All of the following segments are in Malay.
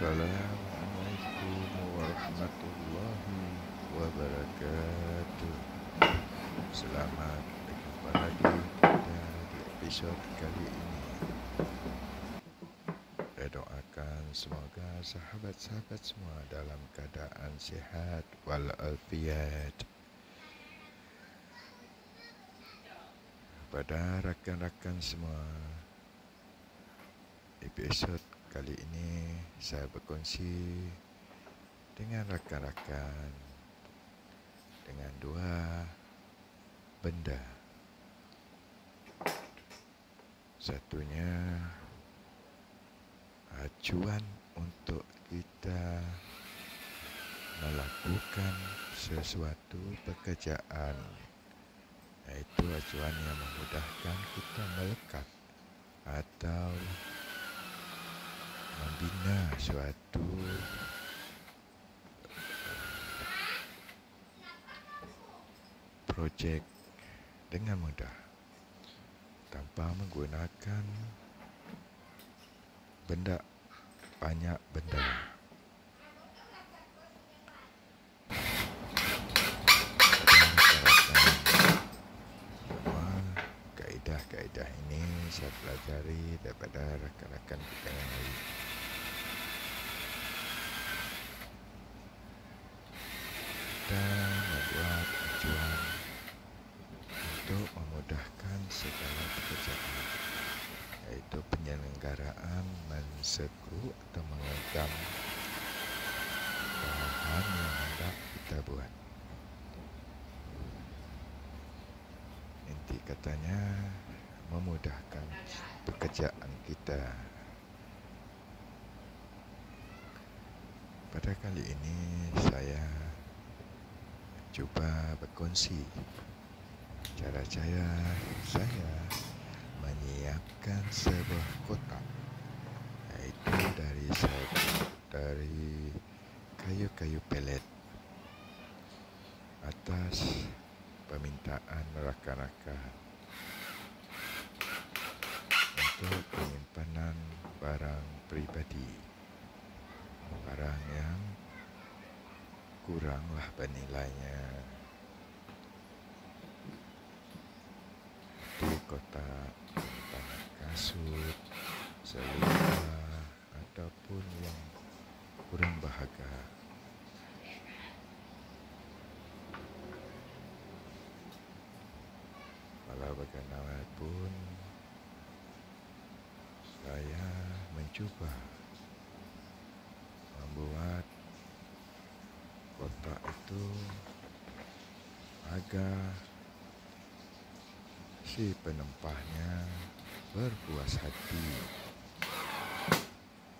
Assalamualaikum warahmatullahi wabarakatuh. Selamat berjumpa lagi kita di episod kali ini. Saya doakan semoga sahabat-sahabat semua dalam keadaan sihat walafiat. Kepada rakan-rakan semua, episod kali ini saya berkongsi dengan rakan-rakan dengan dua benda. Satunya acuan untuk kita melakukan sesuatu pekerjaan, iaitu acuan yang memudahkan kita melekat atau membina suatu projek dengan mudah tanpa menggunakan banyak benda. Semua kaedah-kaedah ini saya pelajari daripada rakan-rakan kita yang lain. Dan membuat acuan untuk memudahkan segala pekerjaan, yaitu penyelenggaraan menseku atau menggenggam bahan yang hendak kita buat. Inti katanya memudahkan pekerjaan kita. Pada kali ini saya cuba berkongsi cara saya menyiapkan sebuah kotak, yaitu dari kayu-kayu pelet atas permintaan rakan-rakan untuk penyimpanan barang pribadi, barang yang kuranglah bernilainya. Di kotak tanah kasut, selimut ataupun yang kurang berharga. Walau bagaimanapun, saya mencuba membuat kotak itu agar si penempahnya berpuas hati,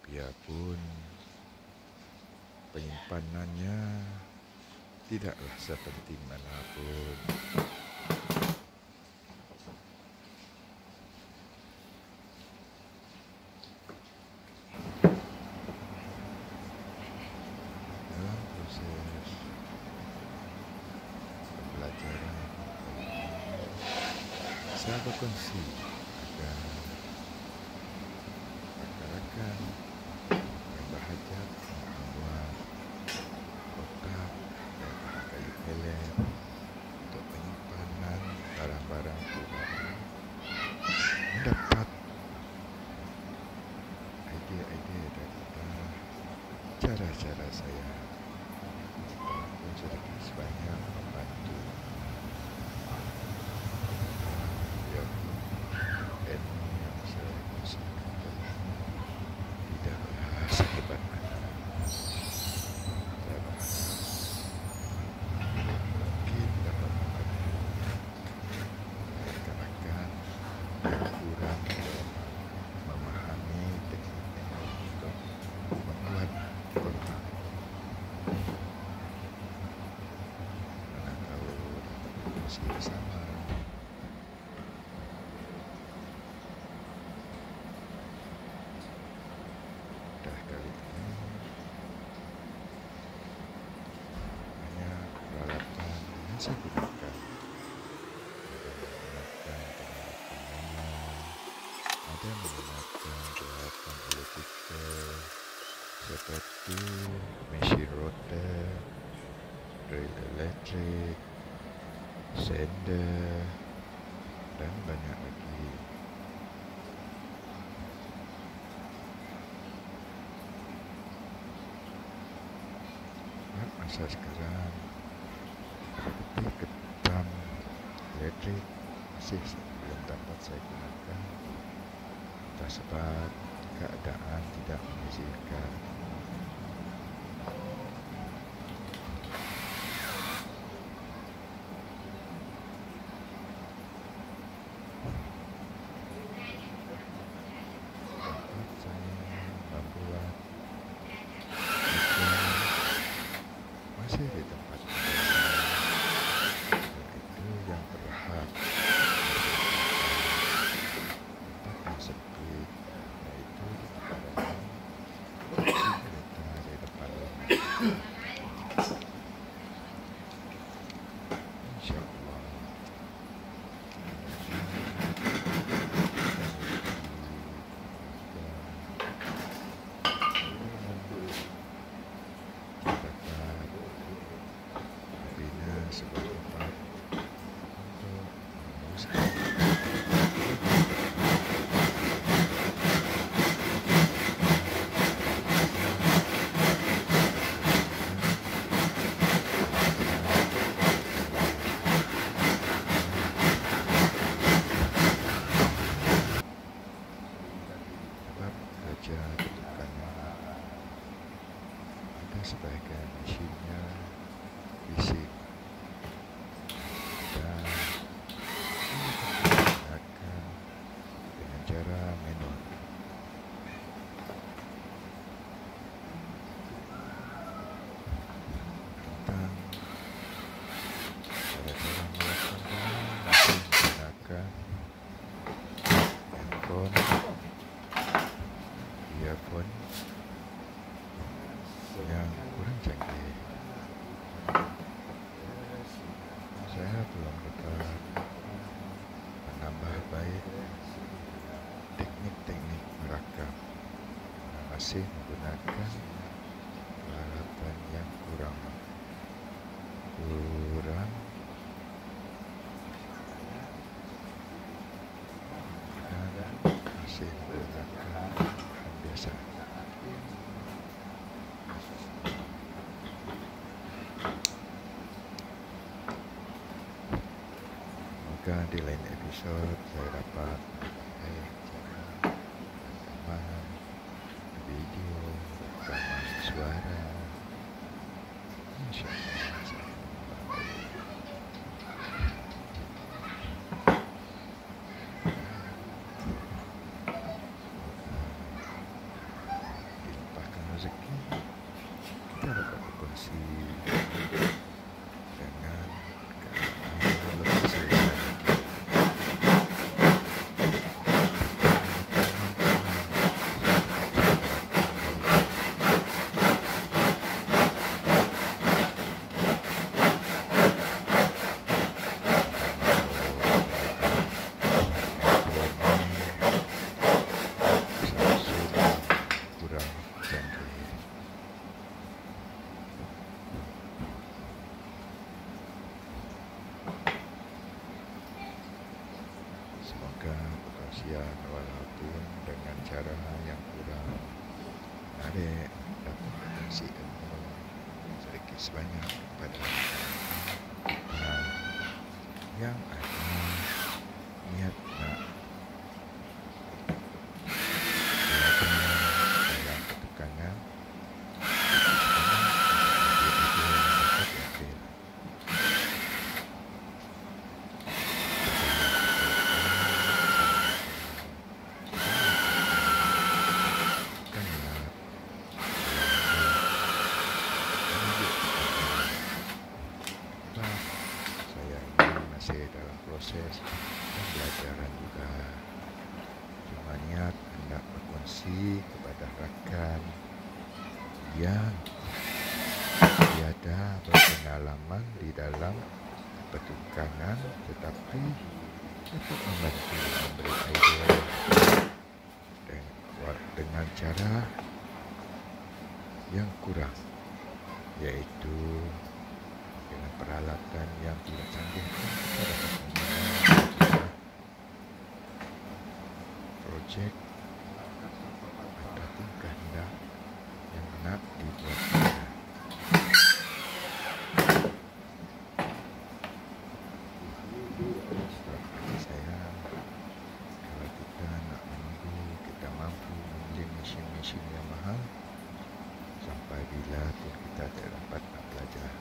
biarpun penyimpanannya tidaklah sepenting manapun. Dalam proses pembelajaran saya berkongsi agar rakan-rakan yang berhajat membuat kotak dan kayu pelet untuk penyimpanan barang-barang pribadi mendapat idea-idea daripada cara-cara saya, walaupun sedikit sebanyak membantu. Ilmu yang saya kongsikan tidaklah sehebat mana. Saya berharap mungkin dapat membantu rakan-rakan yang kurang memahami teknik untuk membuat kotak. Mana tahu berkongsi bersama. Kali ini hanya peralatan yang saya gunakan. Ada menggunakan peralatan elektrikal seperti mesin rotor, drill elektrik, sander, dan banyak lagi. Masa sekarang lebih ketam elektrik masih belum dapat saya gunakan, entah sebab keadaan tidak mengizinkan. Masih di tempat itu yang berhak, tempat yang sempit, yaitu di pekarangan kereta di depan rumah. Insya Allah sebuah tempat untuk meneruskan sebab kerja bentukannya ada sebagian mesinnya bisik dan digunakan dengan cara manual. Tentang cara-cara melakukannya masih menggunakan handphone, earphone yang kurang canggih. Saya belum dapat menambah baik teknik-teknik merakam, masih menggunakan peralatan yang kurang dan masih menggunakan bahan biasa. Semoga di lain episode saya dapat memakai cara rekaman video, rekaman suara. Insya Allah saya dilimpahkan rezeki, kita dapat berkongsi dengan keadaan lebih selesa. Semoga perkongsian walaupun dengan cara yang kurang menarik dapat kasih ilmu sedikit sebanyak kepada kita yang ada niat nak belajar dalam ketegangan masih dalam proses pembelajaran juga. Cuma niat hendak berkongsi kepada rakan yang tiada berpengalaman di dalam petukangan, tetapi dapat membantu memberi idea dengan cara yang kurang, yaitu dengan peralatan yang tidak canggih pun kita dapat membuat projek ataupun kehendak yang nak dibuat kita. Bagi saya, kalau kita nak menunggu kita mampu membeli mesin-mesin yang mahal, sampai bila pun kita tak dapat nak belajar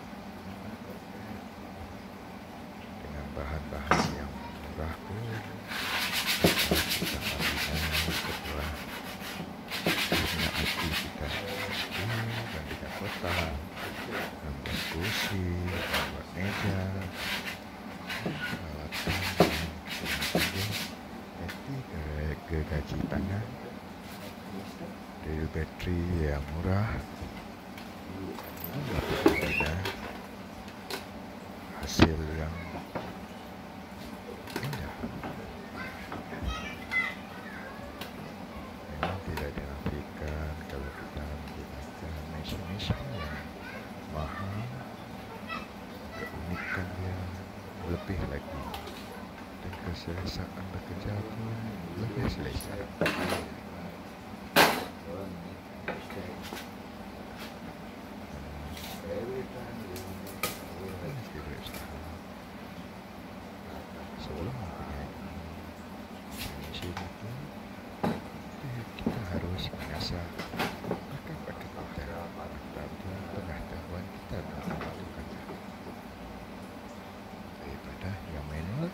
dengan bahan-bahan yang murah pun kita mampu kebuah dunia hati kita dan dengan kotak, membuat kursi, membuat meja, peralatan nanti gergaji tangan, drill bateri yang murah, dapat hasil yang indah. Memang tidak dinafikan kalau kita menggunakan mesin-mesin yang mahal, keunikan dia lebih lagi dan keselesaan bekerja pun lebih selesa. Sebelum mempunyai mesin itu, kita harus mengasah bakat-bakat kita ataupun pengetahuan kita dalam melakukannya. Daripada yang manual,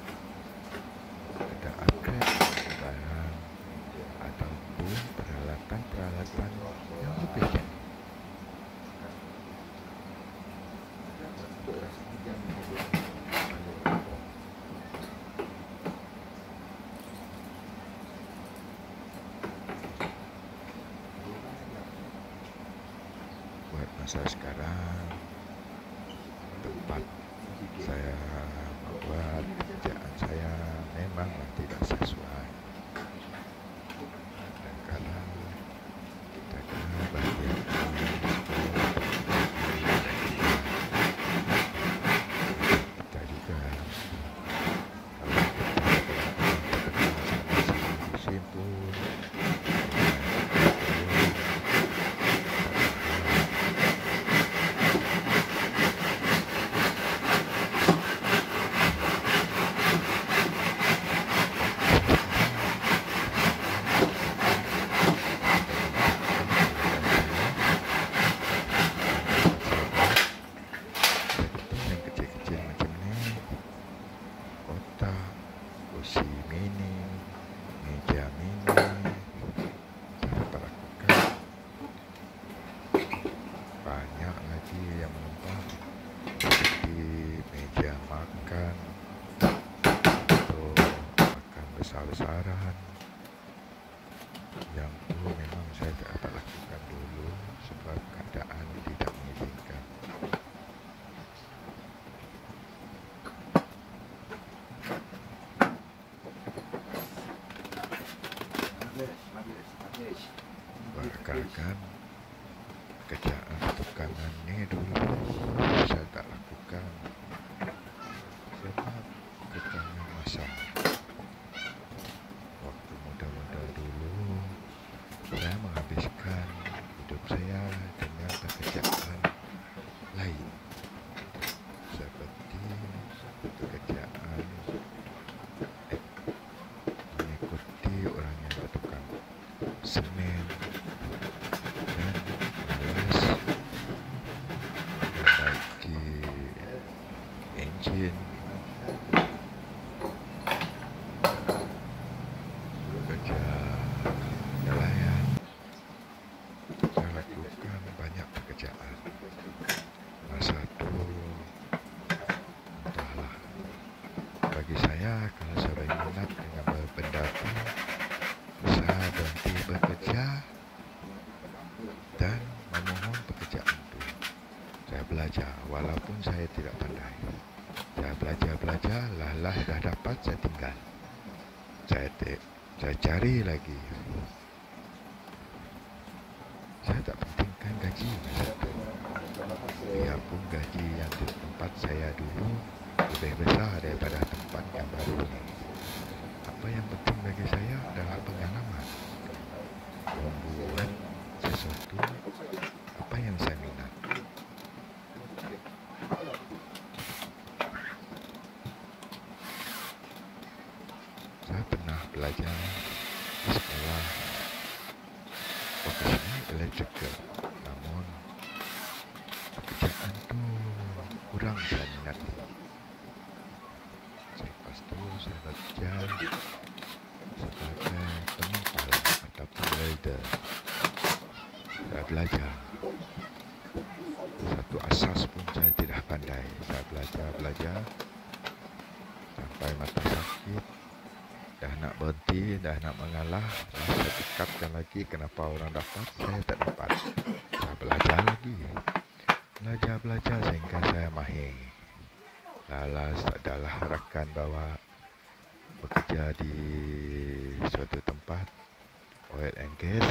ada upgrade barang ataupun peralatan-peralatan yang lebih canggih. Buat masa sekarang, tempat saya membuat pekerjaan saya memang tidak sesuai. Dan kalau kita kena bagian kita juga kalau kita simpul kursi mini, meja mini, saya dapat lakukan. Banyak lagi yang menambah seperti meja makan atau makan besar-besaran, yang tu memang saya tak dapat lakukan dulu sebab keadaan tidak mengizinkan. Bahkan pekerjaan tukangan ni dulu saya tak lakukan sebab ketanya masa. Waktu muda-muda dulu saya menghabiskan hidup saya dengan pekerjaan lain seperti pekerjaan mengikuti orang yang bertukang semen dan malas membaiki enjin, bekerja nelayan. Saya lakukan banyak pekerjaan. Masa itu entahlah, bagi saya kalau saya minat dengan benda itu, saya berhenti bekerja dan memohon pekerjaan itu. Saya belajar walaupun saya tidak pandai. Saya belajar, lah dah dapat saya tinggal. Saya cari lagi. Saya tak pentingkan gaji gaji satu. Biarpun gaji yang di tempat saya dulu lebih besar daripada tempat yang baru ini. Apa yang penting bagi saya adalah pengalaman. Membuat sesuatu apa yang saya minat. Saya pernah belajar di sekolah profesi electrical, namun pekerjaan tu kurang saya minati. Lepas tu saya bekerja sebagai pengepal ataupun welder. Saya belajar. Satu asas pun saya tidak pandai. Saya belajar sampai mata sakit. Dah nak berhenti, dah nak mengalah. Saya tekapkan lagi kenapa orang dapat, saya tak dapat. Saya belajar lagi. Belajar sehingga saya mahir. Lalas adalah rakan bawa bekerja di suatu tempat oil and gas,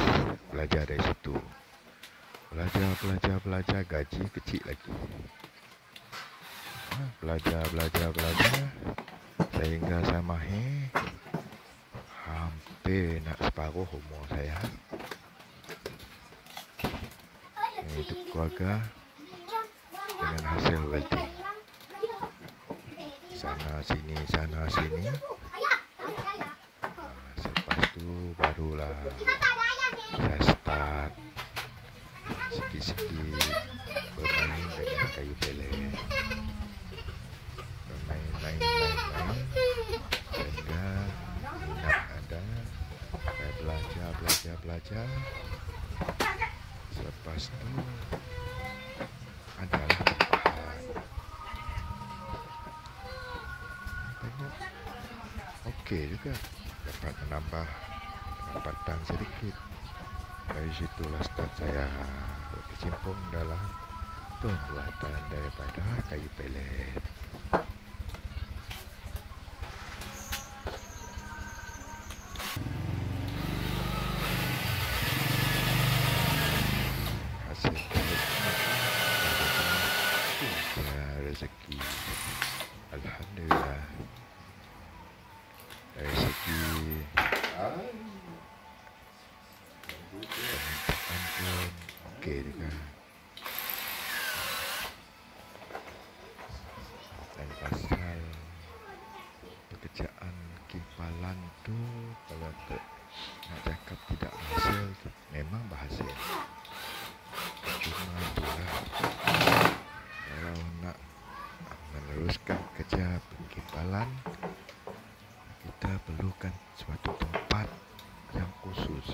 belajar dari situ. Belajar, gaji kecil lagi. Belajar sehingga saya mahir. Hampir nak separuh umur saya. Hidup keluarga dengan hasil welding. Sana sini. Selepas tu barulah saya start sikit-sikit bermain dengan kayu pelet. Bermain sehingga minat ada. Saya belajar. Selepas tu adalah tempahan. Okey juga, dapat menambah pendapatan sedikit. Dari situlah start saya berkecimpung dalam pembuatan daripada kayu pelet. Hasil peletnya saya rezeki. Alhamdulillah. Dari segi permintaan pun okey juga. Dan pasal pekerjaan kimpalan tu, kalau nak cakap tidak berhasil, memang berhasil. Cuma itulah, kalau nak meneruskan kerja kimpalan, kita perlukan suatu tempat yang khusus.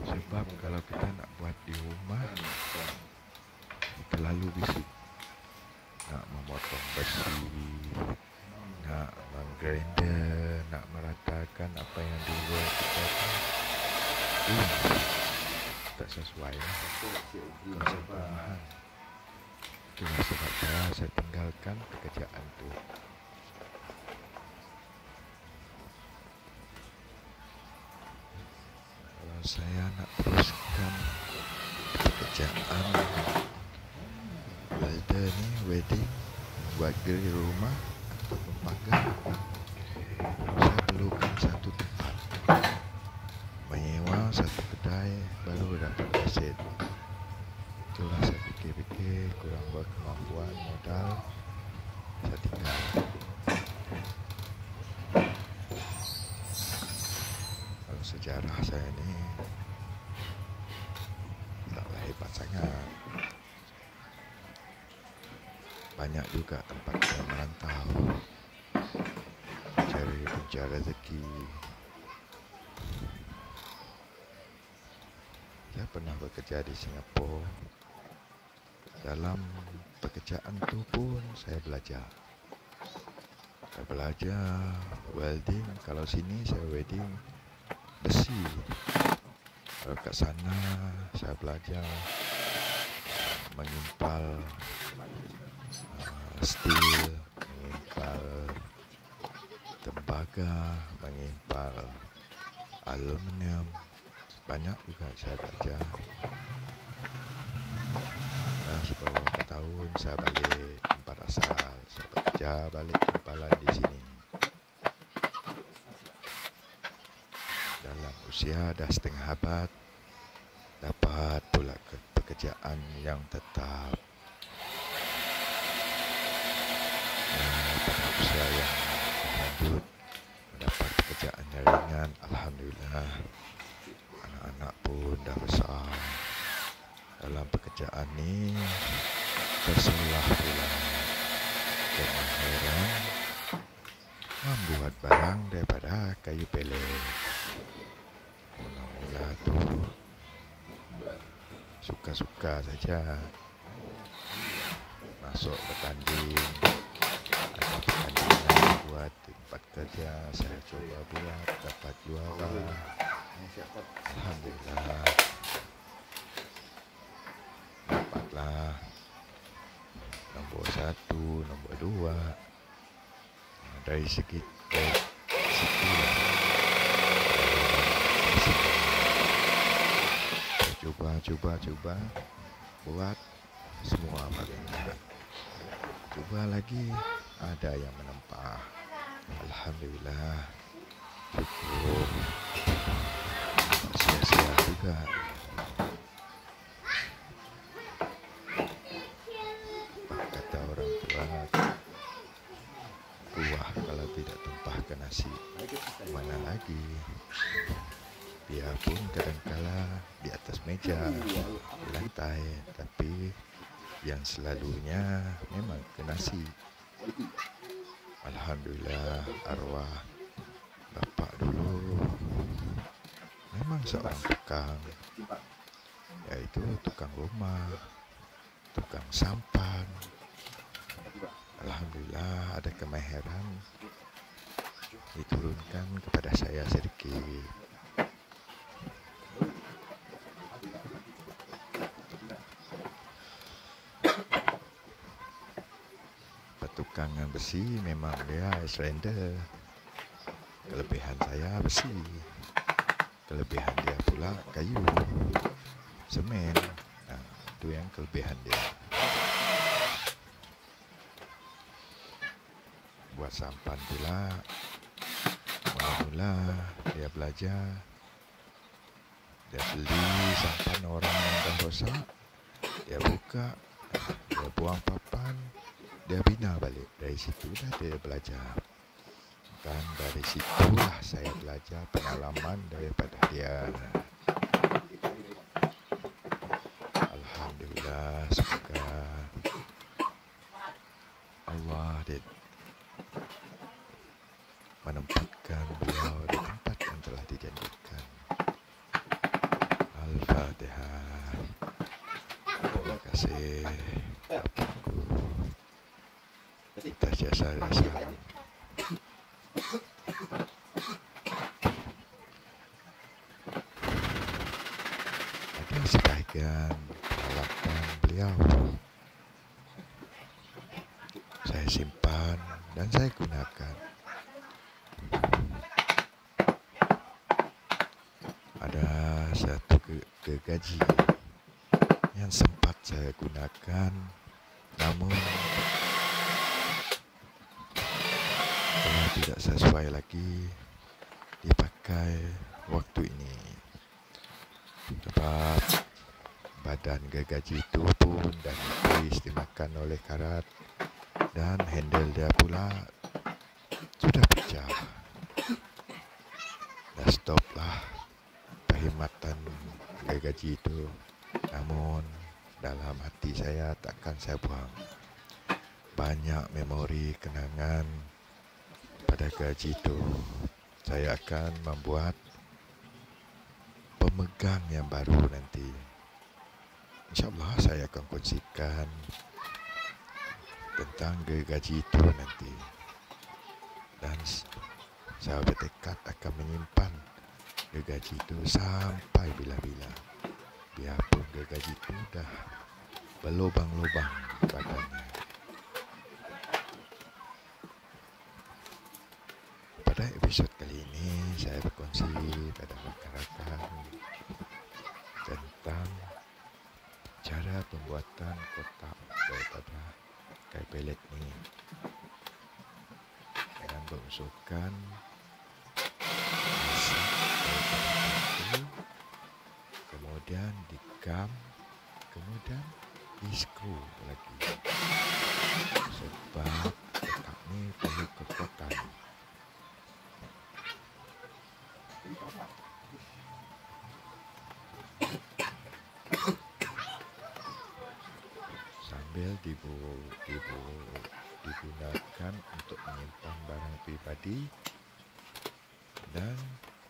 Sebab kalau kita nak buat di rumah, terlalu bising. Nak memotong besi, nak menggrinder, nak meratakan apa yang dulu kita tak sesuai. Konsep perumahan. Itulah sebabnya saya tinggalkan pekerjaan tu. Kalau saya nak teruskan pekerjaan welder ni, welding, buat grill rumah ataupun pagar, saya perlukan satu tempat, menyewa satu kedai baru dapat aset. Itulah saya fikir-fikir kurang berkemampuan modal, saya tinggal. Kalau sejarah saya ni taklah hebat sangat. Banyak juga tempat saya merantau cari pencari rezeki. Saya pernah bekerja di Singapura. Dalam pekerjaan tu pun saya belajar. Saya belajar welding. Kalau sini saya welding besi. Kalau kat sana saya belajar mengimpal steel, mengimpal tembaga, mengimpal aluminium. Banyak juga saya belajar. saya balik tempat asal, saya bekerja balik jumpalan di sini. Dalam usia dah setengah abad, dapat pula pekerjaan yang tetap. Pada usia yang lanjut, mendapat pekerjaan yang ringan, alhamdulillah. Anak-anak pun dah besar. Dalam pekerjaan ni tersulah pula kemahiran membuat barang daripada kayu pelet. Mula-mula tu suka-suka saja masuk bertanding, ada pertandingan buat tempat kerja, saya coba buat, dapat juara. Alhamdulillah, dapatlah nombor 1, nombor 2. Dari segi situlah cuba buat semua bagian. Cuba lagi, ada yang menempah. Alhamdulillah, syukur. Tak sia-sia juga. Kata orang tua, buah kalau tidak tumpah ke nasi, mana lagi. Biarpun kadang-kala di atas meja, di lantai, tapi yang selalunya memang ke nasi. Alhamdulillah, arwah bapak dulu memang seorang tukang, yaitu tukang rumah, tukang sampan. Alhamdulillah, ada kemahiran diturunkan kepada saya sedikit. Pertukangan besi memang dia slender. Kelebihan saya besi, kelebihan dia pula kayu, semen. Itu yang kelebihan dia. Buat sampan pula, mula-mula dia belajar, dia beli sampan orang yang dah rosak, dia buka, dia buang papan, dia bina balik. Dari situ dah dia belajar. Dan dari situlah saya belajar pengalaman daripada dia. Alhamdulillah, semoga Allah menempatkan beliau di tempat yang telah dijanjikan. Al-Fatihah. Terima kasih Bapakku atas jasa-jasa. Ada sebahagian peralatan beliau saya simpan dan saya gunakan. Ada satu gergaji yang sempat saya gunakan, namun telah tidak sesuai lagi dipakai waktu ini. Sebab badan gergaji itu pun dah diistimewakan oleh karat dan handle dia pula sudah pecah. Dah stop lah perkhidmatan gergaji itu. Namun dalam hati saya takkan saya buang. Banyak memori kenangan pada gergaji itu. Saya akan membuat pemegang yang baru nanti. InsyaAllah saya akan kongsikan tentang gergaji itu nanti. Dan saya bertekad akan menyimpan gergaji itu sampai bila-bila. Biarpun gergaji itu dah berlubang-lubang badannya. Pada episod kali ini saya berkongsi pada masyarakat tentang cara pembuatan kotak daripada kayu pelet ni dengan berunsurkan asap daripada batu, kemudian digam, kemudian di-skru lagi sebab kotak ni perlu kekuatan. Sambil digunakan untuk menyimpan barang pribadi dan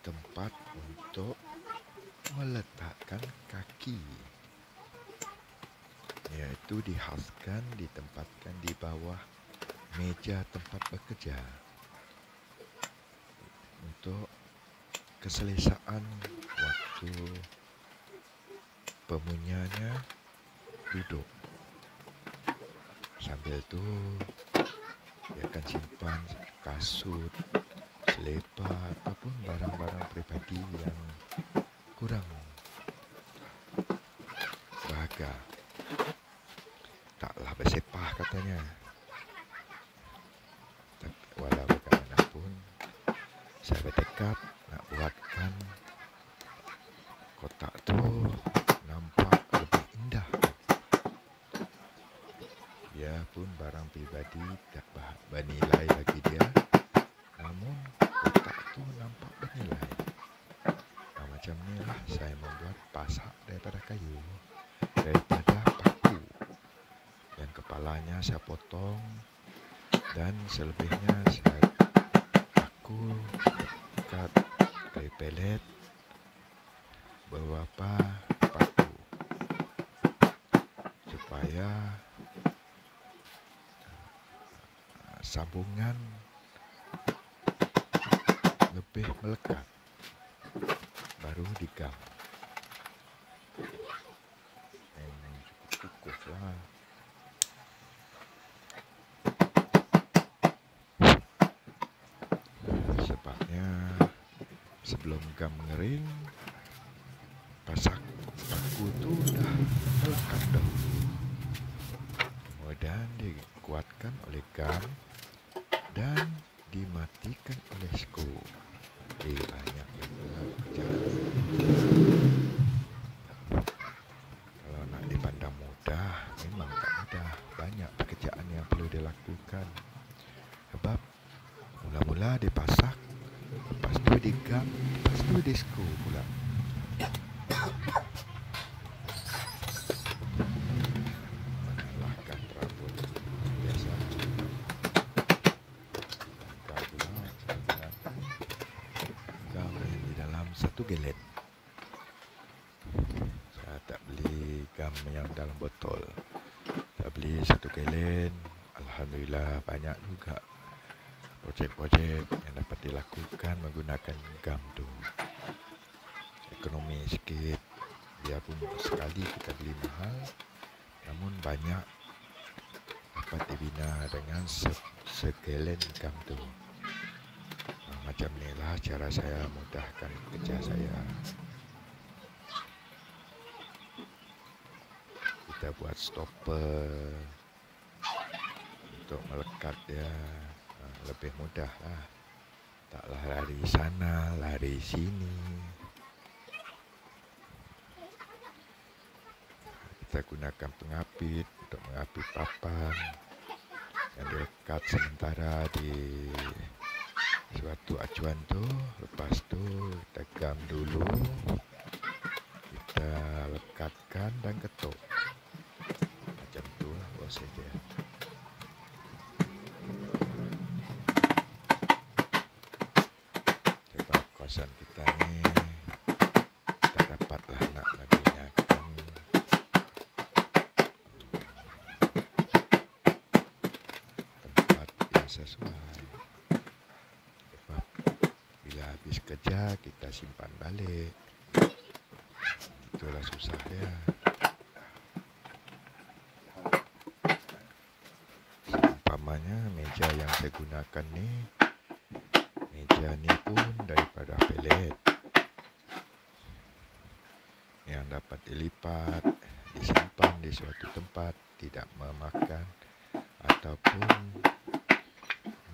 tempat untuk meletakkan kaki, iaitu dikhaskan ditempatkan di bawah meja tempat bekerja untuk keselesaan waktu pemunyanya duduk. Sambil tu dia akan simpan kasut, selipar ataupun barang-barang pribadi yang kurang berharga. Taklah bersepah katanya. Walau bagaimanapun, saya bertekad nak buatkan kotak tu nampak lebih indah. Biarpun barang pribadi tak bernilai bagi dia, namun kotak tu nampak bernilai. Macam ni lah saya membuat pasak daripada kayu, daripada paku, dan kepalanya saya potong dan selebihnya saya paku dekat kayu pelet beberapa paku supaya sambungan lebih melekat, baru digam. Cukup lah. Sebabnya sebelum gam mengering, pasak paku tu dah melekat dahulu, kemudian dikuatkan oleh gam dan dimatikan oleh skru. Banyak juga kerjaan. Kalau nak dipandang mudah, memang tak mudah. Banyak pekerjaan yang perlu dilakukan. Sebab mula-mula dipasak, lepas tu digam, lepas tu di-skru pula. Mengalahkan perabot biasa. Satu gelet. Saya tak beli gam yang dalam botol. Saya beli satu gelen. Alhamdulillah banyak juga projek-projek yang dapat dilakukan menggunakan gam tu. Ekonomi sikit. Biarpun sekali kita beli mahal, namun banyak dapat dibina dengan segelen gam tu. Macam ni lah cara saya mudahkan kerja saya. Kita buat stopper untuk melekat dia lebih mudah lah. Taklah lari sana, lari sini. Kita gunakan pengapit untuk mengapit papan yang dilekat sementara di suatu acuan tu. Lepas tu kita gam dulu, kita lekatkan dan ketuk. Macam tu lah proses dia. Sebab kawasan kita ni tak dapatlah nak menggunakan tempat yang sesuai. Habis kerja kita simpan balik. Itulah susah dia. Umpamanya meja yang saya gunakan ni, meja ni pun daripada pelet yang dapat dilipat, disimpan suatu tempat, tidak memakan ataupun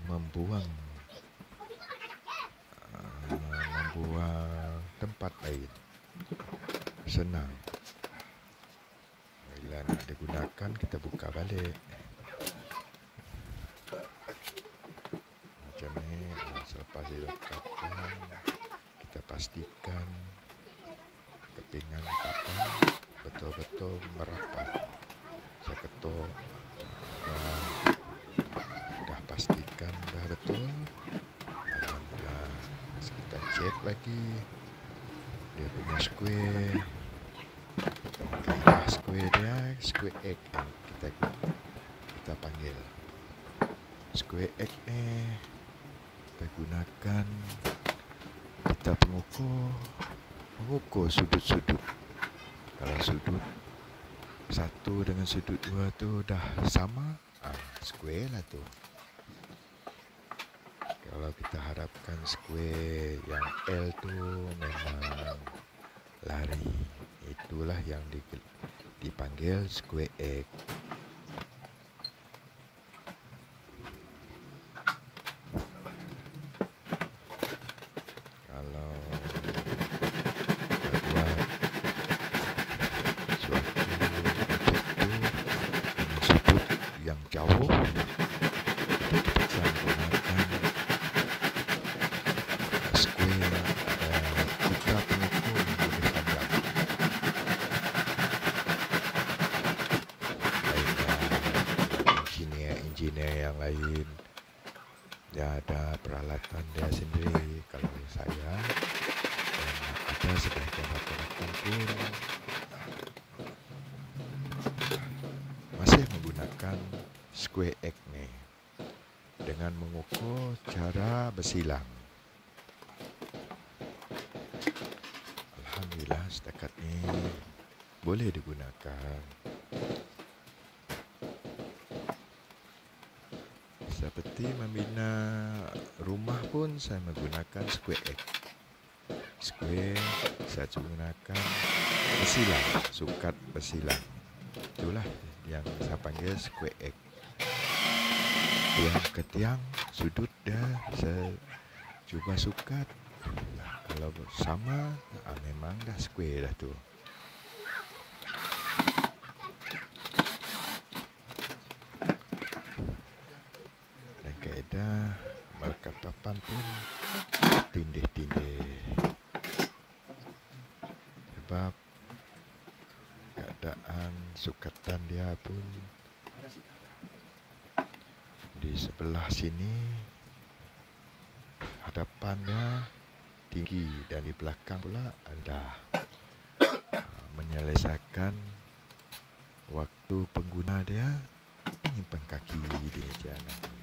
membuang tempat lain. Senang. Bila nak digunakan, kita buka balik. Macam ni, selepas dilekatkan, kita pastikan kepingan kapal betul-betul merapat. Saya ketuk, dah pastikan dah betul. Alhamdulillah. Kita cek lagi dia punya square. Kaedah square dia, square egg yang kita panggil. Square egg ni kita gunakan, kita mengukur sudut-sudut. Kalau sudut 1 dengan sudut 2 tu dah sama, square lah tu. Kalau kita harapkan square yang L tu memang lari, itulah yang dipanggil square egg. Kalau kita buat suatu objek tu dengan sudut yang jauh, kita bisa menggunakan square, kita pengukur yang lebih panjang. Engineer yang lain, dia ada peralatan dia sendiri. Kalau saya ada sebagian rakan-rakan pun masih menggunakan square egg ni dengan mengukur cara bersilang. Alhamdulillah setakat ni boleh digunakan. Seperti membina rumah pun saya menggunakan square egg. Square saya gunakan bersilang, sukat bersilang. Itulah yang saya panggil square egg. Tiang ke tiang, sudut dia saya cuba sukat. Kalau sama, memang dah square dah tu. Kaedah melekat papan pun tindih-tindih, sebab keadaan sukatan dia pun di sebelah sini hadapannya tinggi dan di belakang pula rendah, menyelesaikan waktu pengguna dia menyimpan kaki di meja nanti.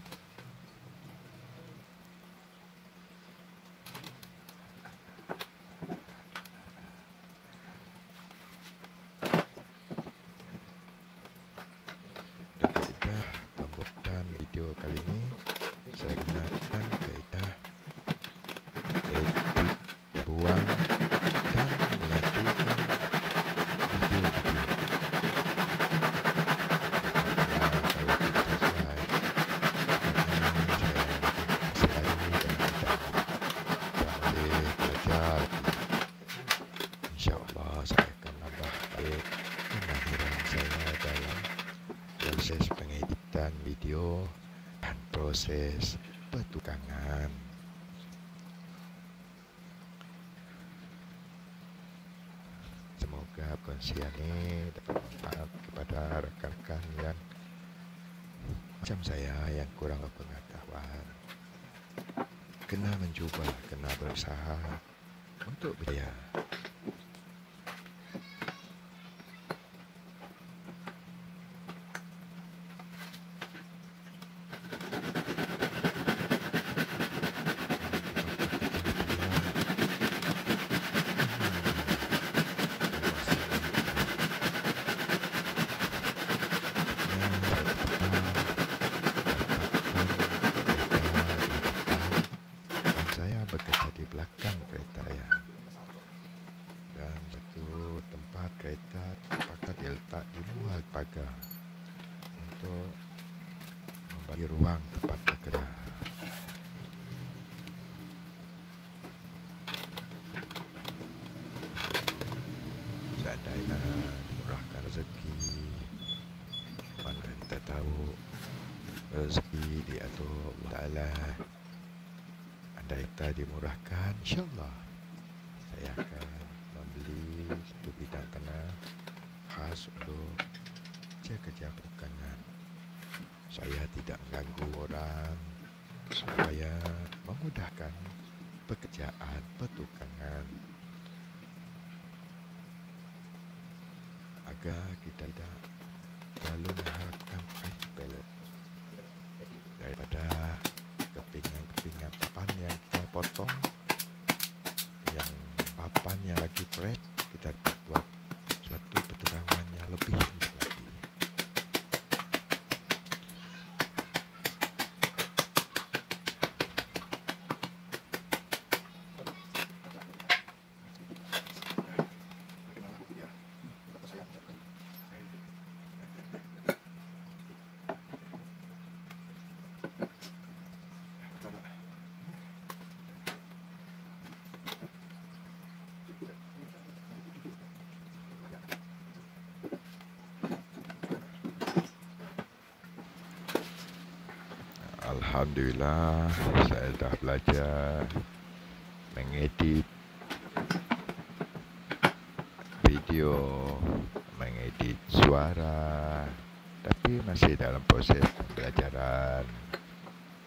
Video kali ini saya gunakan kaedah edit, buang dan menyatukan video-video. Kalau kita slide, saya boleh belajar. InsyaAllah saya akan nambah baik kemahiran saya dalam proses pengeditan video dan proses pertukangan. Semoga perkongsian ini dapat manfaat kepada rekan-rekan yang macam saya yang kurang berpengetahuan. Kena mencuba, kena berusaha untuk berjaya. Bekerja di belakang kereta ya. pagar untuk membagi ruang tempat bekerja. Seandainya dimurahkan rezeki, mana kita tahu rezeki diatur Allah Ta'ala. Andai kita dimurahkan, insyaAllah saya akan membeli satu bidang tanah khas untuk kerja pertukangan. Saya tidak mengganggu orang supaya memudahkan pekerjaan pertukangan, agar kita tidak terlalu mengharapkan pilot daripada kepingan-kepingan papan yang kita potong, yang papan yang lagi fresh, kita buat suatu pertukangan yang lebih lagi. Alhamdulillah, saya dah belajar mengedit video, mengedit suara, tapi masih dalam proses pembelajaran.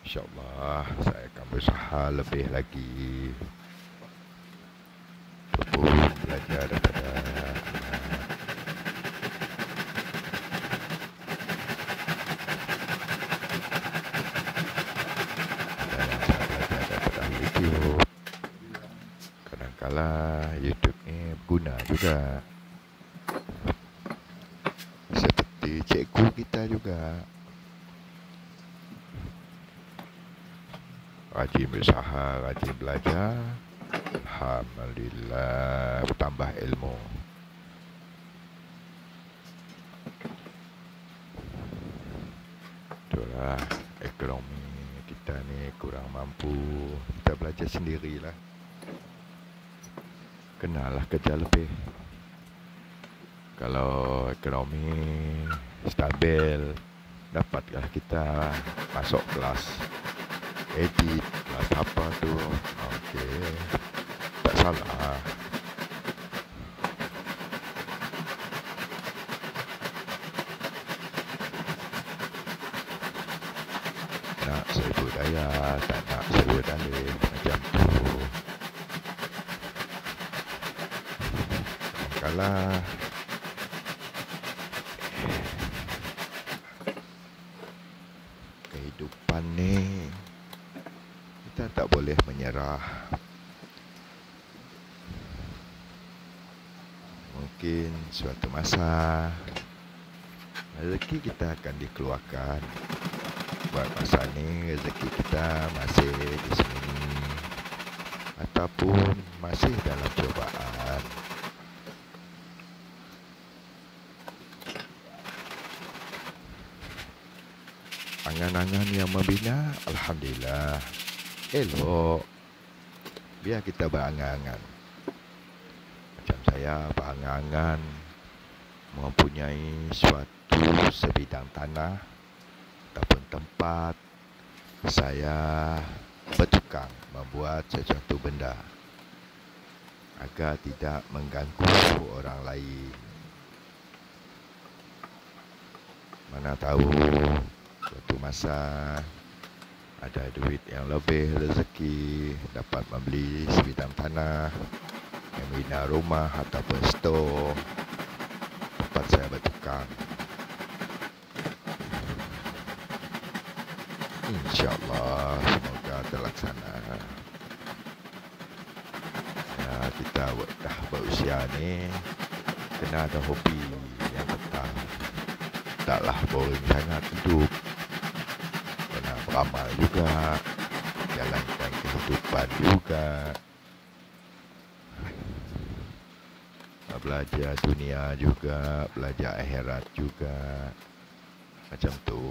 InsyaAllah saya akan berusaha lebih lagi untuk belajar daripada YouTube. Kadang-kala YouTube ni berguna juga, seperti cikgu kita juga rajin berusaha, rajin belajar. Alhamdulillah, bertambah ilmu. Itulah ekonomi kita ni kurang mampu, kita belajar sendirilah. Kenalah kerja lebih. Kalau ekonomi stabil, dapatlah kita masuk kelas edit, kelas apa tu. Okey, tak salah. Nak seribu daya, tak nak seribu dalih, macam tu. Kalau kehidupan ni kita tak boleh menyerah. Mungkin suatu masa rezeki kita akan dikeluarkan. Buat masa ni rezeki kita masih di sini ataupun masih dalam cubaan. Angan-angan yang membina, alhamdulillah, elok. Biar kita berangan-angan. Macam saya berangan-angan mempunyai suatu sebidang tanah ataupun tempat saya bertukang membuat sesuatu benda agar tidak mengganggu orang lain. Mana tahu suatu masa ada duit yang lebih, rezeki dapat membeli sebidang tanah, membina rumah ataupun store tempat saya bertukang. InsyaAllah semoga terlaksana. Ya, kita dah berusia ni kena ada hobi yang tetap. Taklah boring sangat hidup. Kena beramal juga, jalankan kehidupan juga. belajar dunia juga, belajar akhirat juga. Macam tu.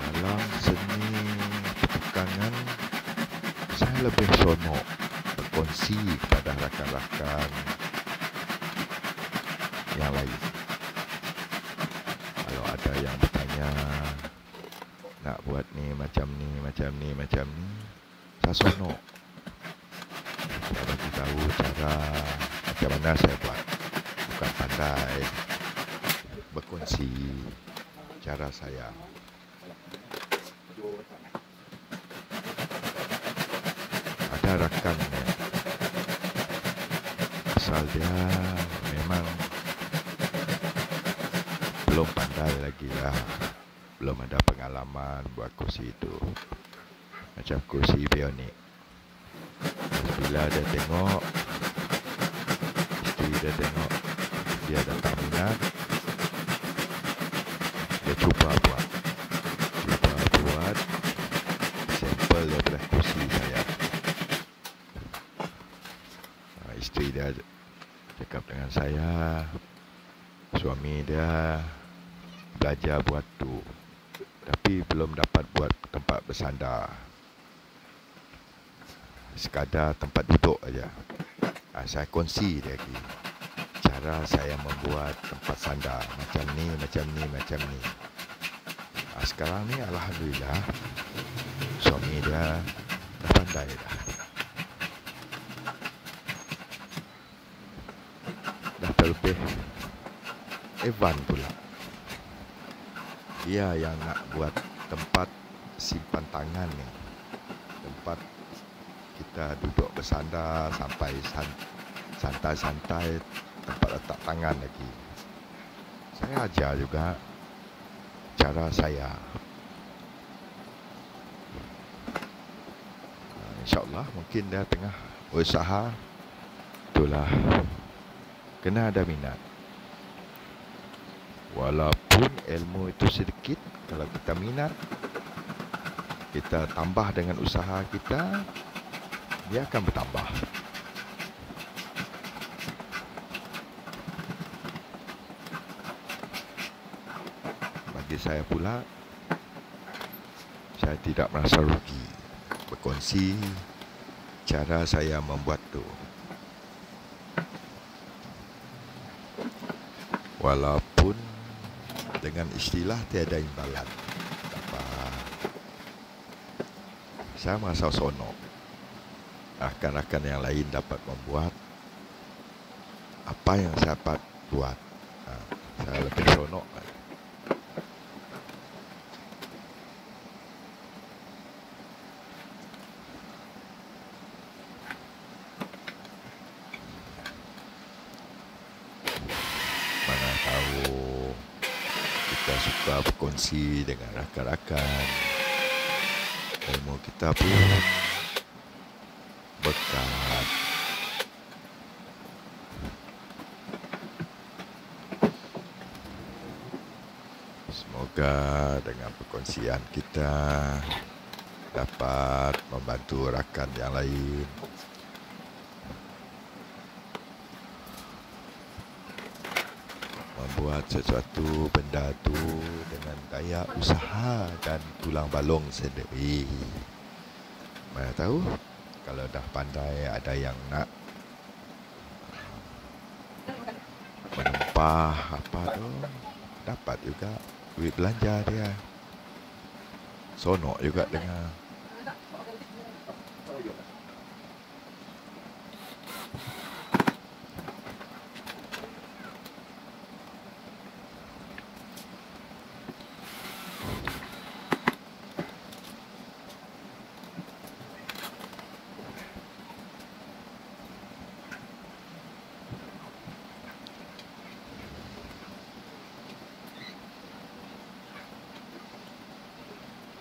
Dalam seni pertukangan, saya lebih seronok berkongsi kepada rakan-rakan yang lain. Kalau ada yang bertanya, nak buat ni, macam ni, macam ni, macam ni, saya seronok. Saya bagi tahu cara macam mana saya buat. Bukan pandai, berkongsi cara saya. Ada rakan ni, asal dia memang belum pandai lagi lah. Belum ada pengalaman buat kursi itu. Macam kursi bionik. Bila dia tengok, isteri dia tengok, dia datang minat, dia cuba buat sampel daripada kursi saya. Isteri dia cakap dengan saya, suami dia belajar buat tu, tapi belum dapat buat tempat bersandar. Sekadar tempat duduk aja. Saya kongsi dia lagi cara saya membuat tempat sandar macam ni, macam ni, macam ni. Sekarang ni alhamdulillah suami dia dah pandai dah. Dah terlebih advance pula. Dia yang nak buat tempat simpan tangan ni. Tempat kita duduk bersandar sampai santai-santai, tempat letak tangan lagi. Saya ajar juga cara saya. InsyaAllah mungkin dia tengah usaha. Itulah, kena ada minat. Walaupun ilmu itu sedikit, kalau kita minat, kita tambah dengan usaha kita, dia akan bertambah. Bagi saya pula, saya tidak merasa rugi berkongsi cara saya membuat tu. Walaupun dengan istilah tiada imbalan, apa, saya merasa seronok. Rakan-rakan yang lain dapat membuat apa yang saya dapat buat. Saya lebih seronok. Mana tahu kita suka berkongsi dengan rakan-rakan, ilmu kita pun berkat. Semoga dengan perkongsian kita dapat membantu rakan yang lain membuat sesuatu benda tu dengan daya usaha dan tulang balong sendiri. Mana tahu kalau dah pandai, ada yang nak menempah apa tu, dapat juga duit belanja dia. Sonok juga dengar.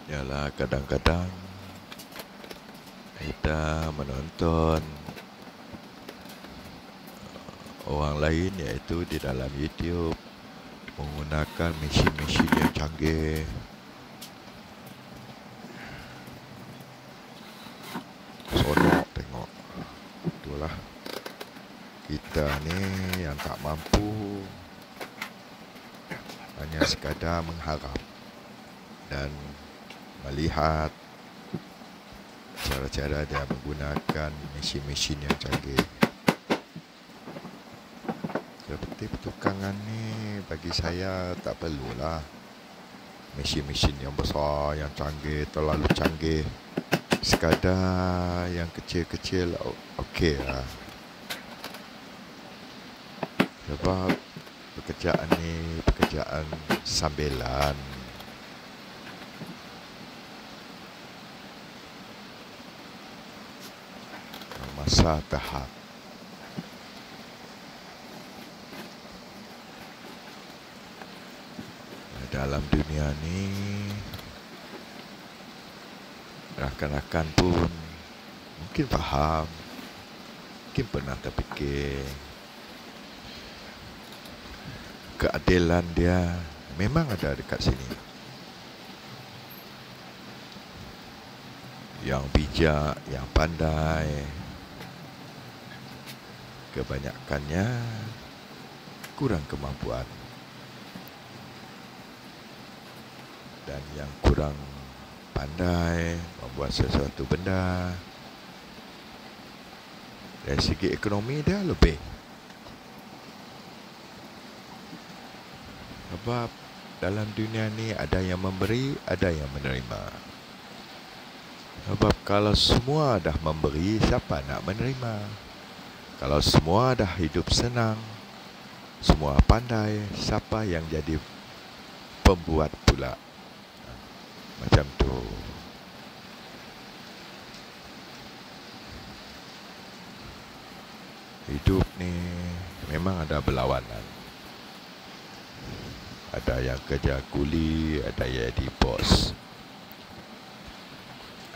Yalah, kadang-kadang kita menonton orang lain, iaitu di dalam YouTube, menggunakan mesin-mesin yang canggih. itulah, kita ni yang tak mampu hanya sekadar mengharap dan melihat cara-cara dia menggunakan mesin-mesin yang canggih. Seperti pertukangan ni bagi saya tak perlulah mesin-mesin yang besar, yang canggih, terlalu canggih. Sekadar yang kecil-kecil okey lah. Sebab pekerjaan ni pekerjaan sambilan. Masa tahap. Dalam dunia ni rakan-rakan pun mungkin faham, mungkin pernah terfikir keadilan dia memang ada dekat sini. Yang bijak, yang pandai, kebanyakannya kurang kemampuan. Dan yang kurang pandai membuat sesuatu benda, dari segi ekonomi dia lebih. Sebab dalam dunia ni ada yang memberi, ada yang menerima. Sebab kalau semua dah memberi, siapa nak menerima? Kalau semua dah hidup senang, semua pandai, siapa yang jadi pembuat pula? Macam tu. Hidup ni memang ada berlawanan. Ada yang kerja kuli, ada yang jadi bos.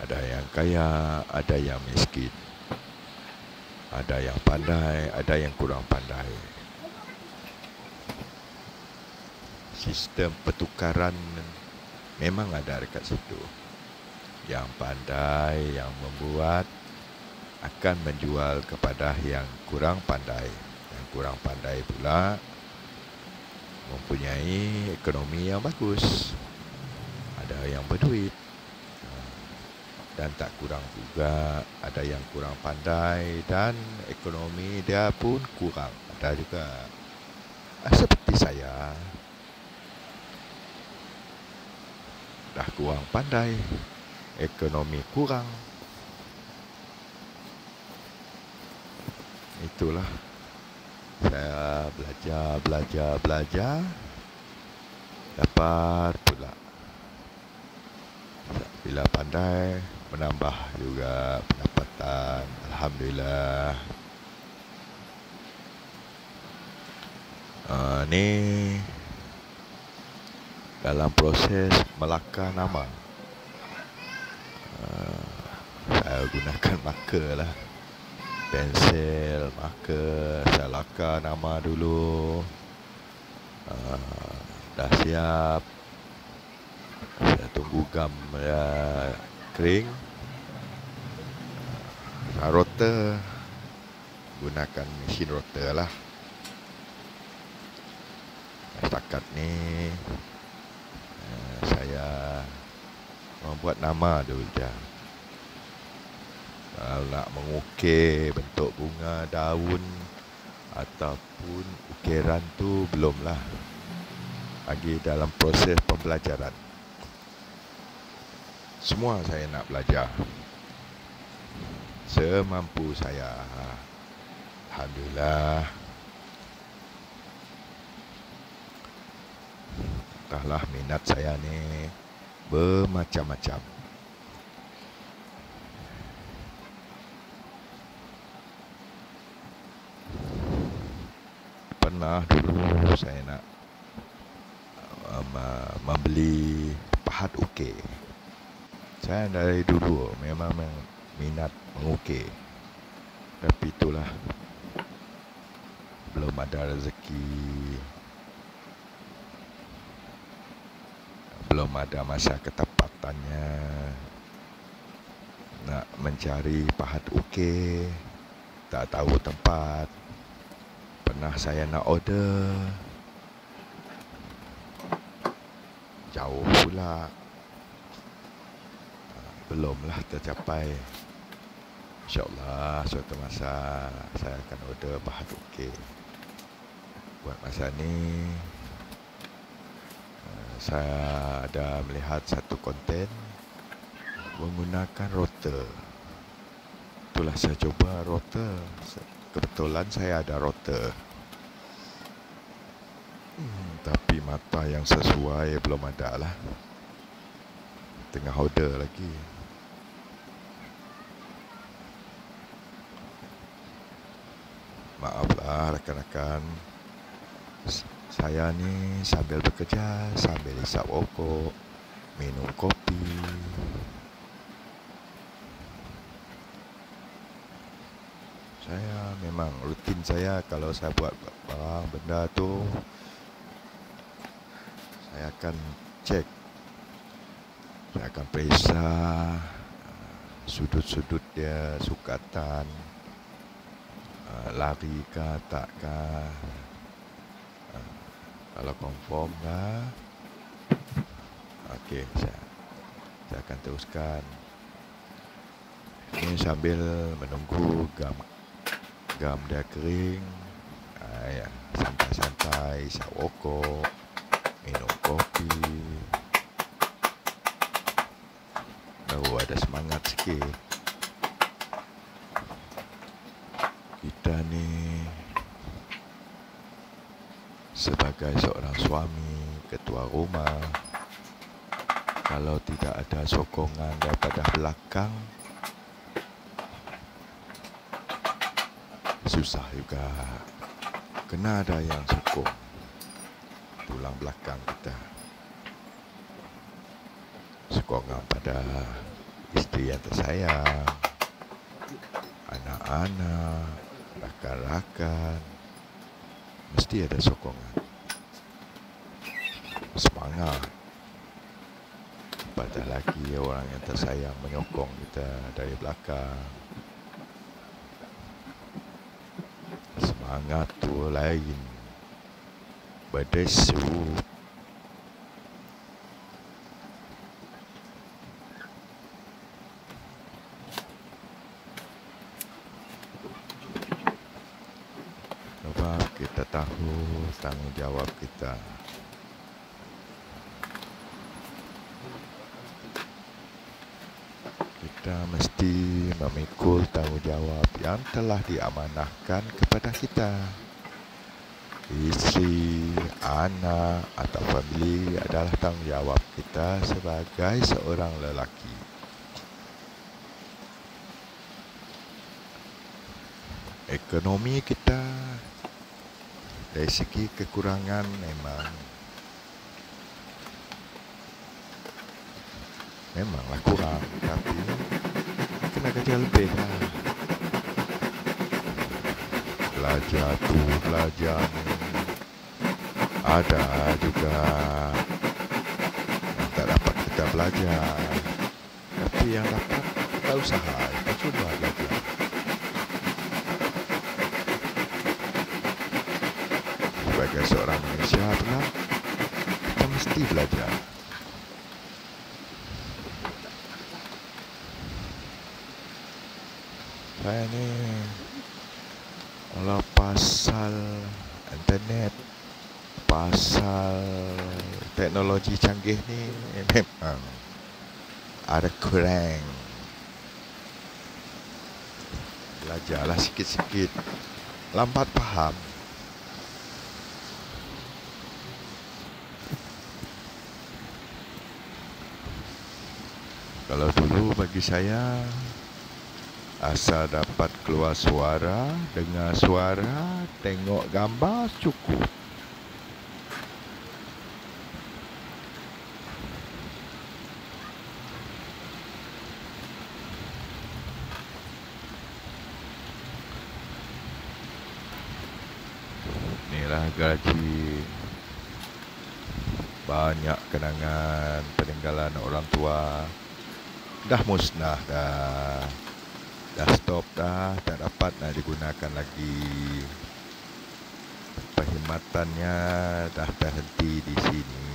Ada yang kaya, ada yang miskin. Ada yang pandai, ada yang kurang pandai. Sistem pertukaran memang ada dekat situ. Yang pandai, yang membuat akan menjual kepada yang kurang pandai. Yang kurang pandai pula mempunyai ekonomi yang bagus. Ada yang berduit. Dan tak kurang juga, ada yang kurang pandai dan ekonomi dia pun kurang. Ada juga. Seperti saya. Dah kurang pandai, ekonomi kurang. Itulah, saya belajar, dapat pula. Bila pandai, menambah juga pendapatan. Alhamdulillah. Ni dalam proses melakar nama. Saya gunakan marker lah. Pensel, marker. Saya lakar nama dulu. Dah siap. Saya tunggu gam ya kering. Rotor. Gunakan mesin rotor lah. Setakat ni saya membuat nama dulu je. Kalau nak mengukir bentuk bunga, daun ataupun ukiran tu belumlah. Lagi dalam proses pembelajaran. Semua saya nak belajar. Semampu saya. Alhamdulillah. Entahlah minat saya ni bermacam-macam. Pernah dulu saya nak membeli pahat ukir. Saya dari dulu memang minat mengukir. Tapi itulah, belum ada rezeki. Belum ada masa ketepatannya nak mencari pahat ukir. tak tahu tempat. Pernah saya nak order, jauh pula, belumlah tercapai. InsyaAllah suatu masa saya akan order bahan okey. Buat masa ni, saya ada melihat satu konten menggunakan router. Itulah saya coba router. Kebetulan saya ada router. Tapi mata yang sesuai belum ada lah. Tengah order lagi. Maaflah rakan-rakan. Saya ni sambil bekerja, sambil hisap rokok, minum kopi. Saya memang rutin saya kalau saya buat barang benda tu, saya akan cek. Saya akan periksa sudut-sudut dia, sukatan, lari ke tak ke. Kalau confirm lah, okey, saya akan teruskan. Ini sambil menunggu gam dia kering. Ya, santai-santai, isap rokok, minum kopi. Baru ada semangat sikit. Kita ni sebagai seorang suami, ketua rumah, kalau tidak ada sokongan daripada belakang, susah juga. Kena ada yang sokong tulang belakang kita. Sokongan pada isteri yang tersayang, anak-anak, rakan-rakan. Mesti ada sokongan. Semangat. Pada lagi orang yang tersayang menyokong kita dari belakang. Semangat tu lain. Berdesu. Sebab kita tahu tanggungjawab kita. Kita mesti memikul tanggungjawab yang telah diamanahkan kepada kita. Isteri, anak atau family adalah tanggungjawab kita sebagai seorang lelaki. Ekonomi kita dari segi kekurangan memanglah kurang, tapi kena kerja lebih lah. Belajar tu, belajar ni. Ada juga yang tak dapat kita belajar, tapi yang dapat kita usaha, kita cuba belajar. Sebagai seorang Malaysia pula, kita mesti belajar. Saya ni kalau pasal internet, pasal teknologi canggih ni memang ada kurang. Belajarlah sikit-sikit, lambat faham. Kalau dulu bagi saya, asal dapat keluar suara, dengar suara, tengok gambar, cukup. Inilah gaji. Banyak kenangan peninggalan orang tua dah musnah dah. Dah stop dah, tak dapat nak digunakan lagi. Perkhidmatannya dah terhenti di sini.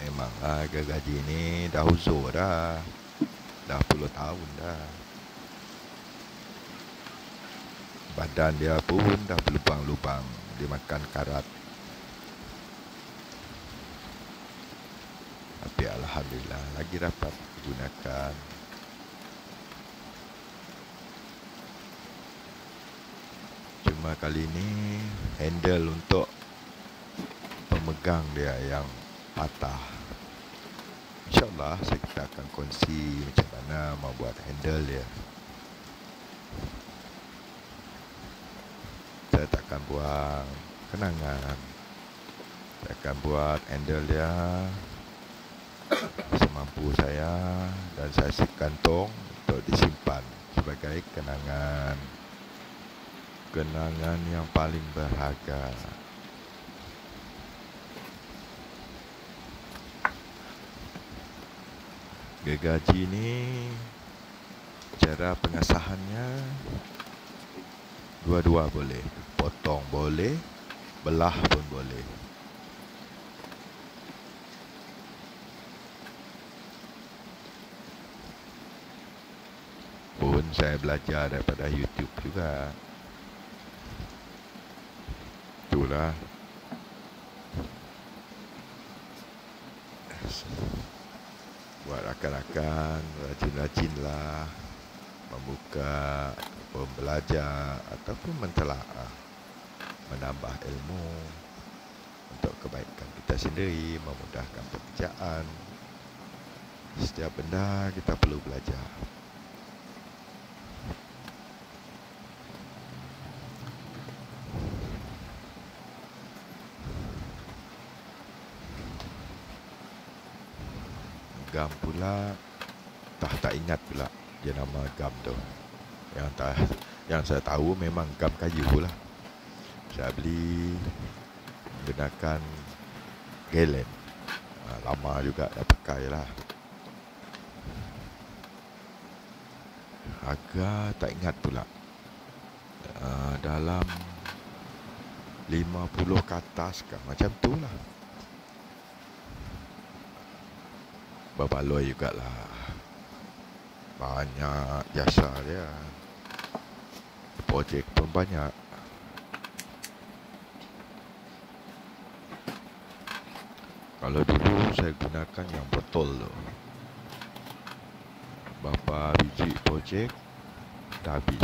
Memang harga gaji ni dah uzur dah. Dah puluh tahun dah. Badan dia pun dah berlubang-lubang, dimakan karat. Tapi alhamdulillah lagi dapat gunakan. Cuma kali ni handle untuk pemegang dia yang patah. InsyaAllah kita akan kongsi macam mana membuat handle dia. Saya takkan buang kenangan. Saya akan buat handle dia semampu saya, dan saya kantong untuk disimpan sebagai kenangan. Kenangan yang paling berharga. Gergaji ni cara pengasahannya dua-dua boleh. Potong boleh, belah pun boleh. Pun saya belajar daripada YouTube juga. Itulah. Buat rakan-rakan, rajin-rajinlah membuka, ataupun belajar, ataupun mentelaah, menambah ilmu untuk kebaikan kita sendiri, memudahkan pekerjaan. Setiap benda kita perlu belajar. Gam pula, tak ingat pula dia nama gam tu. Yang saya tahu memang gam kayu lah. Saya beli menggunakan galen. Lama juga dah pakai lah. Harga tak ingat pula. Dalam 50 ke atas ke, macam tu lah. Berbaloi jugalah. Banyak jasa dia. Projek pun banyak. Kalau dulu saya gunakan yang botol tu. Berapa biji projek dah habis.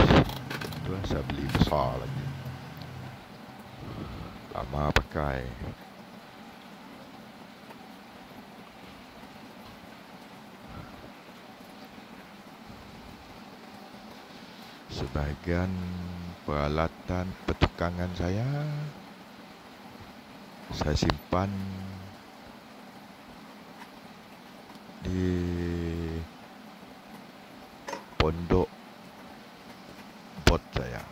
Tu saya beli besar lagi. Lama pakai. Sebahagian peralatan pertukangan saya simpan di pondok bot saya.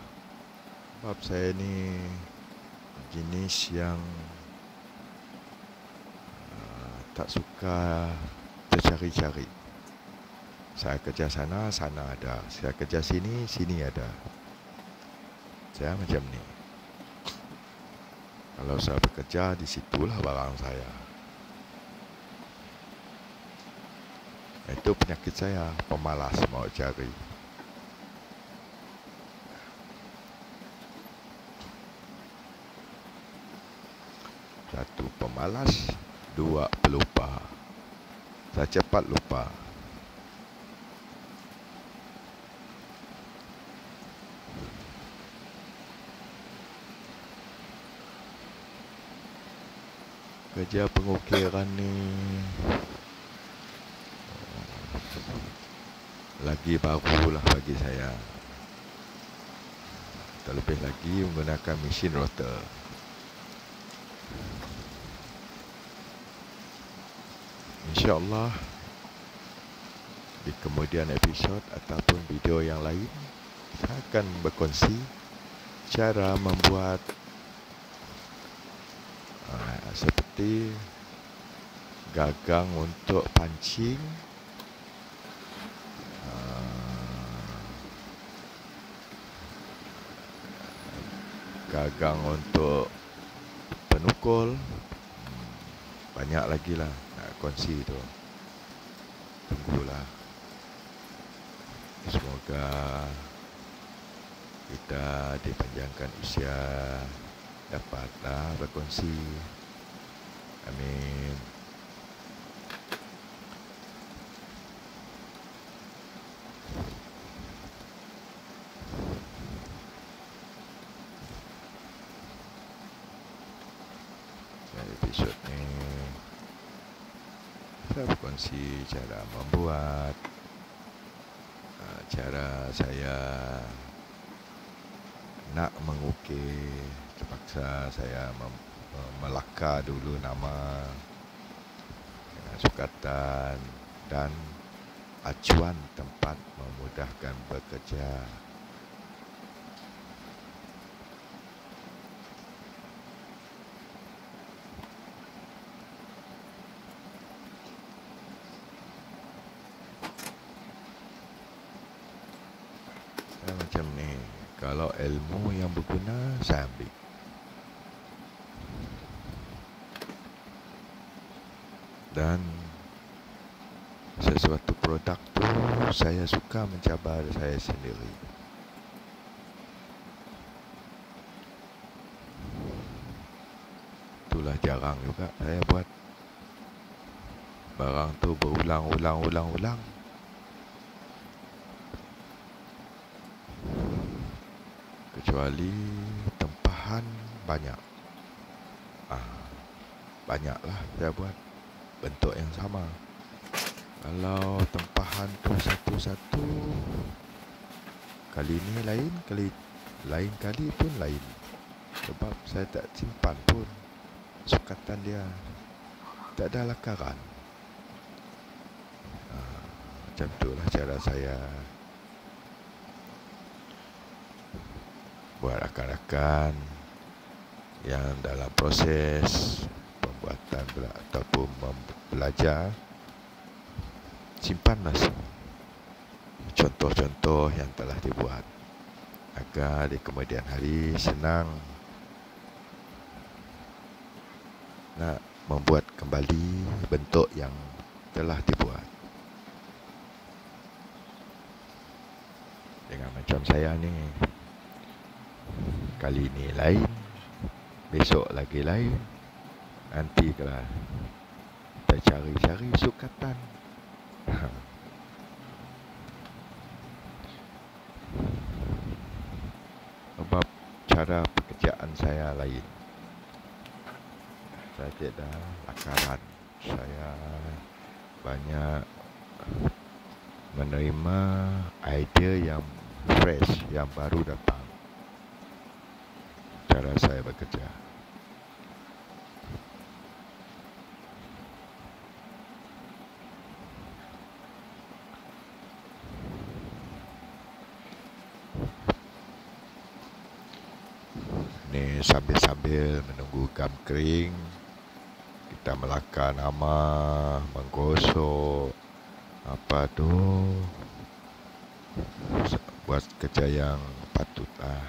Sebab saya ni jenis yang tak suka tercari-cari. Saya kerja sana, sana ada. Saya kerja sini, sini ada. Saya macam ni. Kalau saya bekerja, di situlah barang saya. Itu penyakit saya, pemalas mau cari. Satu, pemalas. Dua, pelupa. Saya cepat lupa. Kerja pengukiran ni lagi barulah bagi saya. Terlebih lagi menggunakan mesin rotor. InsyaAllah di kemudian episod ataupun video yang lain, Saya akan berkongsi cara membuat seperti gagang untuk pancing, gagang untuk penukul. Banyak lagi lah nak kongsi tu. Tunggulah. Semoga kita dipanjangkan usia, dapatlah berkongsi. Amin. Episod ni saya berkongsi cara membuat, cara saya nak mengukir. Terpaksa saya melakar dulu nama dengan sukatan dan acuan tempat memudahkan bekerja. Macam ni, kalau ilmu yang berguna saya ambil. Dan sesuatu produk tu saya suka mencabar saya sendiri. Itulah jarang juga saya buat barang tu berulang-ulang. Kecuali tempahan banyak. Banyaklah saya buat bentuk yang sama. Kalau tempahan tu satu-satu, kali ni lain, lain kali pun lain. Sebab saya tak simpan pun sukatan dia, tak ada lakaran. Macam itulah cara saya buat rakan-rakan yang dalam proses pembuatan ataupun belajar. Simpanlah contoh-contoh yang telah dibuat agar di kemudian hari senang nak membuat kembali bentuk yang telah dibuat. Dengan macam saya ni, kali ni lain, besok lagi lain. Nanti kalau kita cari-cari sukatan. Sebab cara pekerjaan saya lain. Saya tidak lakaran. Saya banyak menerima idea yang fresh, yang baru datang. Cara saya bekerja. Ni sambil-sambil menunggu gam kering, kita melakar nama, menggosok, apa tu, buat kerja yang patutlah.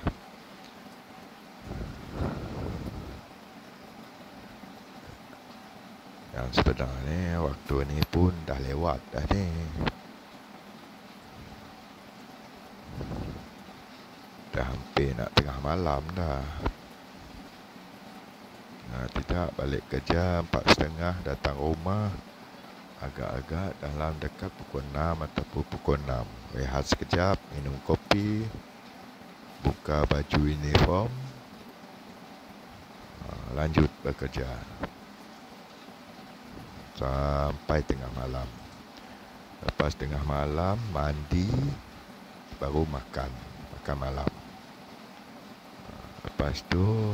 Yang sebenarnya waktu ni pun dah lewat dah ni. Dah hampir nak tengah malam dah. Tidak, balik kerja 4:30, datang rumah agak-agak dalam dekat pukul 6 ataupun pukul 6. Rehat sekejap, minum kopi, buka baju uniform, lanjut bekerja sampai tengah malam. Lepas tengah malam, mandi, baru makan malam. Lepas tu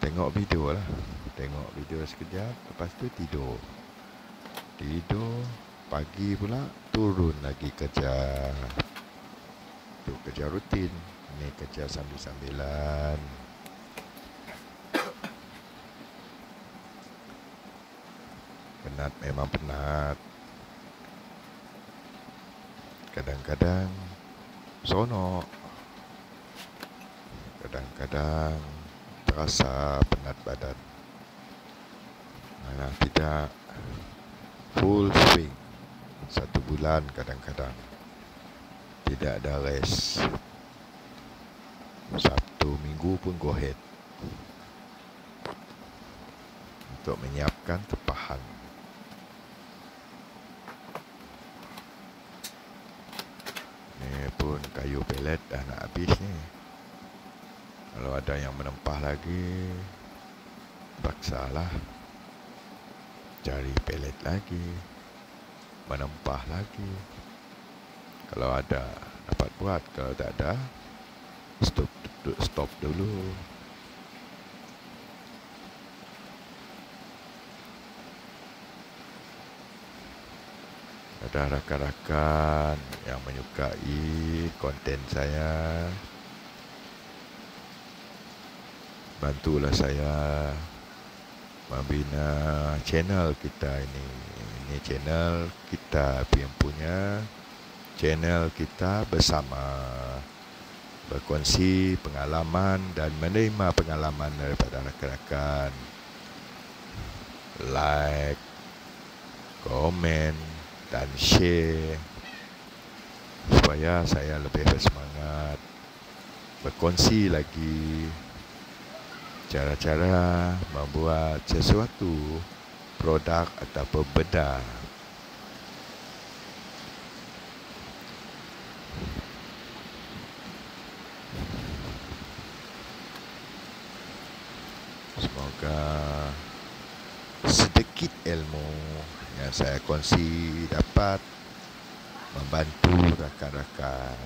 tengok video lah. Tengok video sekejap, lepas tu tidur. Pagi pula turun lagi kerja. Itu kerja rutin. Ini kerja sambil-sambilan. Penat memang penat. Kadang-kadang sonok. Kadang-kadang terasa penat badan. Mana tidak full swing 1 bulan kadang-kadang. Tidak ada rest. Sabtu Minggu pun go ahead untuk menyiapkan tepahan. Ni pun kayu pelet dah nak habis ni. Kalau ada yang menempah lagi, paksalah cari pelet lagi, menempah lagi. Kalau ada dapat buat, kalau tak ada stop dulu. Ada rakan-rakan yang menyukai konten saya, bantulah saya membina channel kita ini. Ini channel kita yang punya, channel kita bersama, berkongsi pengalaman dan menerima pengalaman daripada rakan-rakan. Like, komen dan share supaya saya lebih bersemangat berkongsi lagi cara-cara membuat sesuatu produk atau benda. Semoga sedikit ilmu yang saya kongsi dapat membantu rakan-rakan.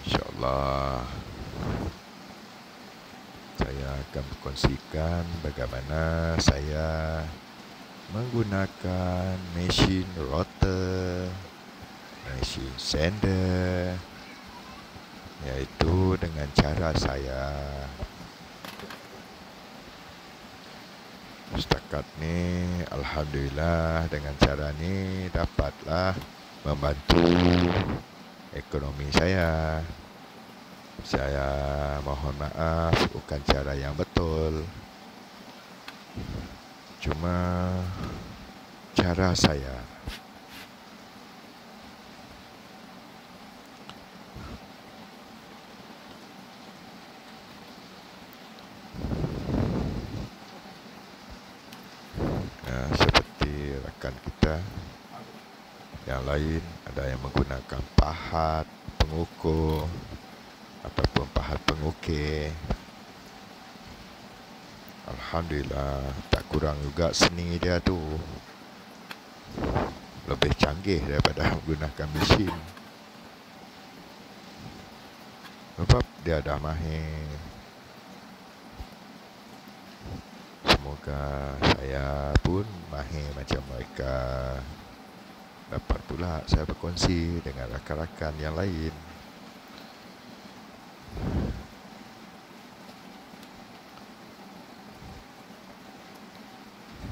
InsyaAllah saya akan berkongsikan bagaimana saya menggunakan mesin rotor, mesin sander, iaitu dengan cara saya. Setakat ni alhamdulillah dengan cara ni dapatlah membantu ekonomi saya. Saya mohon maaf bukan cara yang betul. Cuma cara saya. Seperti rakan kita yang lain, ada yang menggunakan pahat, pengukur ataupun pahat pengukir. Alhamdulillah tak kurang juga seni dia tu. Lebih canggih daripada menggunakan mesin. Sebab dia dah mahir. Semoga saya pun mahir macam mereka. Dapat pula saya berkongsi dengan rakan-rakan yang lain.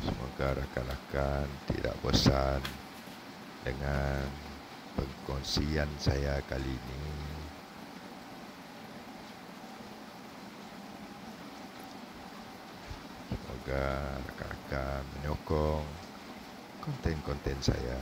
Semoga rakan-rakan tidak bosan dengan perkongsian saya kali ini. Semoga rakan-rakan menyokong konten-konten saya.